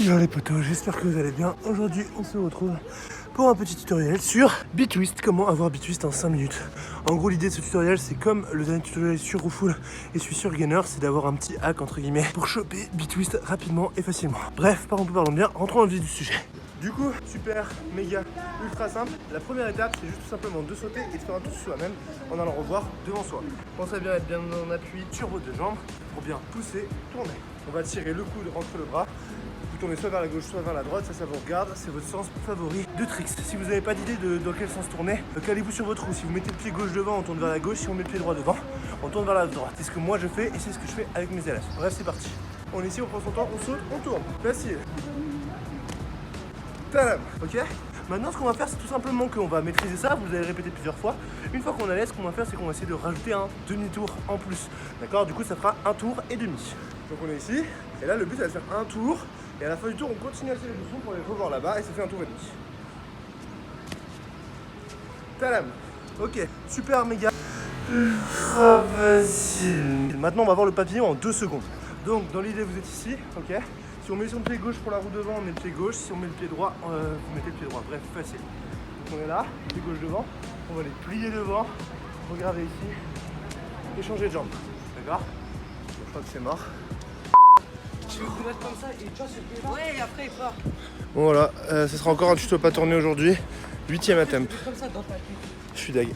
Hello les potos, j'espère que vous allez bien. Aujourd'hui on se retrouve pour un petit tutoriel sur Bitwist, comment avoir Bitwist en 5 minutes. En gros l'idée de ce tutoriel c'est comme le dernier tutoriel sur Roufoul et celui sur Gainer, c'est d'avoir un petit hack entre guillemets pour choper Bitwist rapidement et facilement. Bref, parlons bien, rentrons dans le vif du sujet. Du coup, super, méga, ultra simple. La première étape, c'est juste tout simplement de sauter et de faire un tour sur soi-même en allant revoir devant soi. Pensez à bien être bien en appui sur vos deux jambes pour bien pousser, tourner. On va tirer le coude entre le bras. Vous tournez soit vers la gauche, soit vers la droite, ça vous regarde, c'est votre sens favori de tricks. Si vous n'avez pas d'idée de dans quel sens tourner, calez-vous sur votre roue. Si vous mettez le pied gauche devant, on tourne vers la gauche. Si on met le pied droit devant, on tourne vers la droite. C'est ce que moi je fais et c'est ce que je fais avec mes élèves. Bref, c'est parti. On est ici, on prend son temps, on saute, on tourne. Facile. Tadam. Ok. Maintenant, ce qu'on va faire, c'est tout simplement qu'on va maîtriser ça. Vous allez répéter plusieurs fois. Une fois qu'on a l'aise, ce qu'on va faire, c'est qu'on va essayer de rajouter un demi-tour en plus. D'accord. Du coup, ça fera un tour et demi. Donc on est ici. Et là, le but, c'est de faire un tour. Et à la fin du tour, on continue à tirer le son pour aller revoir là-bas. Et ça fait un tour et demi. Tadam. Ok. Super méga. Ultra facile. Maintenant, on va voir le papillon en 2 secondes. Donc, dans l'idée, vous êtes ici. Ok. Si on met son pied gauche pour la roue devant, on met le pied gauche. Si on met le pied droit, vous mettez le pied droit. Bref, facile. Donc on est là, pied gauche devant. On va les plier devant. Regardez ici. Et changer de jambe. D'accord. Je crois que c'est mort. Tu veux vous mettre comme ça et toi c'est plus. Ouais, et après il part. Bon voilà, ce sera encore un tuto pas tourné aujourd'hui. 8ème attempt. Comme ça dans ta tête. Je suis deg.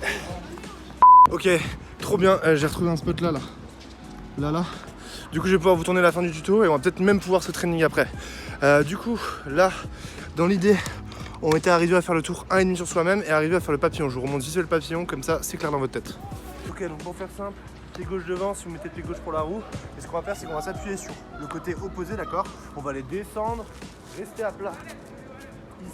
Ok, trop bien. J'ai retrouvé un spot là. Du coup, je vais pouvoir vous tourner la fin du tuto et on va peut-être même pouvoir se training après. Du coup, là, dans l'idée, on était arrivé à faire le tour 1,5 sur soi-même et arrivé à faire le papillon. Je vous remonte visuel le papillon, comme ça, c'est clair dans votre tête. Ok, donc pour faire simple, pied gauche devant, si vous mettez le pied gauche pour la roue, et ce qu'on va faire, c'est qu'on va s'appuyer sur le côté opposé, d'accord. On va les descendre, rester à plat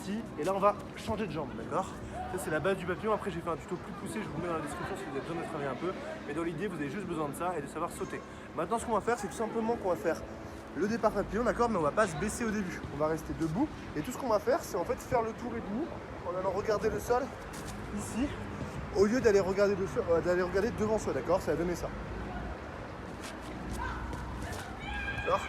ici, et là, on va changer de jambe, d'accord. Ça, c'est la base du papillon. Après, j'ai fait un tuto plus poussé, je vous mets dans la description si vous avez besoin de travailler un peu. Mais dans l'idée, vous avez juste besoin de ça et de savoir sauter. Maintenant, ce qu'on va faire, c'est tout simplement qu'on va faire le départ papillon, d'accord, mais on va pas se baisser au début. On va rester debout. Et tout ce qu'on va faire, c'est en fait faire le tour et demi en allant regarder le sol ici, au lieu d'aller regarder, regarder devant soi, d'accord. Ça va donner ça. Alors,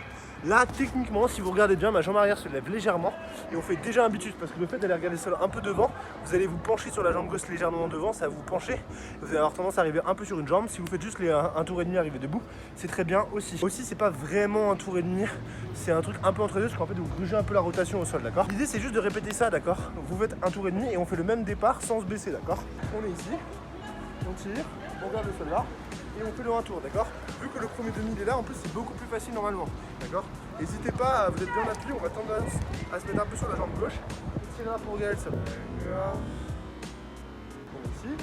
là, techniquement, si vous regardez bien, ma jambe arrière se lève légèrement et on fait déjà un bitus parce que le fait d'aller regarder le sol un peu devant, vous allez vous pencher sur la jambe gauche légèrement devant, ça va vous pencher. Vous allez avoir tendance à arriver un peu sur une jambe. Si vous faites juste un tour et demi, arriver debout, c'est très bien aussi. Aussi, c'est pas vraiment un tour et demi, c'est un truc un peu entre les deux parce qu'en fait, vous grugez un peu la rotation au sol, d'accord. L'idée, c'est juste de répéter ça, d'accord. Vous faites un tour et demi et on fait le même départ sans se baisser, d'accord. On est ici, on tire, on regarde le sol là. Et on fait le 1 tour, d'accord. Vu que le premier demi il est là, en plus c'est beaucoup plus facile normalement, d'accord. N'hésitez pas, vous êtes bien appuyé, on va tendance à se mettre un peu sur la jambe gauche. Et tirer là pour regarder le sol. Bon, ici.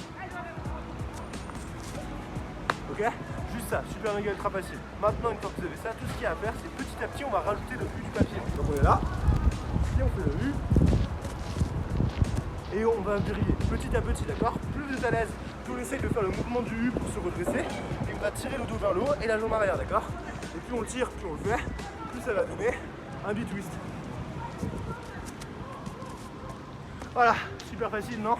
Ok, juste ça, super méga ultra facile. Maintenant, une fois que vous avez ça, tout ce qu'il y a à faire, c'est petit à petit, on va rajouter le U du papier. Donc on est là, ici on fait le U. Et on va vriller petit à petit, d'accord. Plus vous êtes à l'aise, plus on essaye de faire le mouvement du U pour se redresser. Et on va tirer le dos vers le haut et la jambe arrière, d'accord. Et plus on le tire, plus on le fait, plus ça va donner un bitwist. Voilà, super facile, non?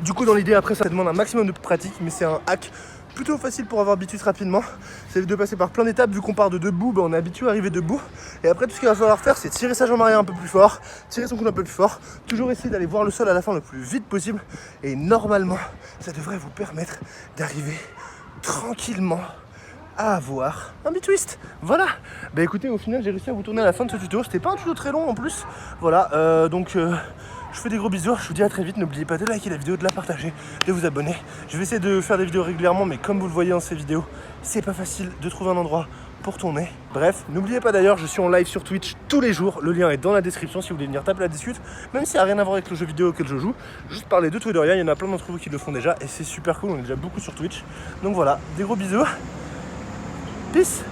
Du coup, dans l'idée, après, ça demande un maximum de pratique, mais c'est un hack plutôt facile pour avoir bitwist rapidement. C'est de passer par plein d'étapes. Vu qu'on part de debout, on est habitué à arriver debout. Et après, tout ce qu'il va falloir faire, c'est tirer sa jambe arrière un peu plus fort, tirer son coude un peu plus fort. Toujours essayer d'aller voir le sol à la fin le plus vite possible. Et normalement, ça devrait vous permettre d'arriver tranquillement à avoir un bitwist. Voilà. Bah écoutez, au final, j'ai réussi à vous tourner à la fin de ce tuto. C'était pas un tuto très long en plus. Voilà, je fais des gros bisous, je vous dis à très vite, n'oubliez pas de liker la vidéo, de la partager, de vous abonner. Je vais essayer de faire des vidéos régulièrement, mais comme vous le voyez dans ces vidéos, c'est pas facile de trouver un endroit pour tourner. Bref, n'oubliez pas d'ailleurs, je suis en live sur Twitch tous les jours, le lien est dans la description si vous voulez venir taper la discute, même si ça n'a rien à voir avec le jeu vidéo auquel je joue, juste parler de tout et de rien, il y en a plein d'entre vous qui le font déjà et c'est super cool, on est déjà beaucoup sur Twitch. Donc voilà, des gros bisous, peace.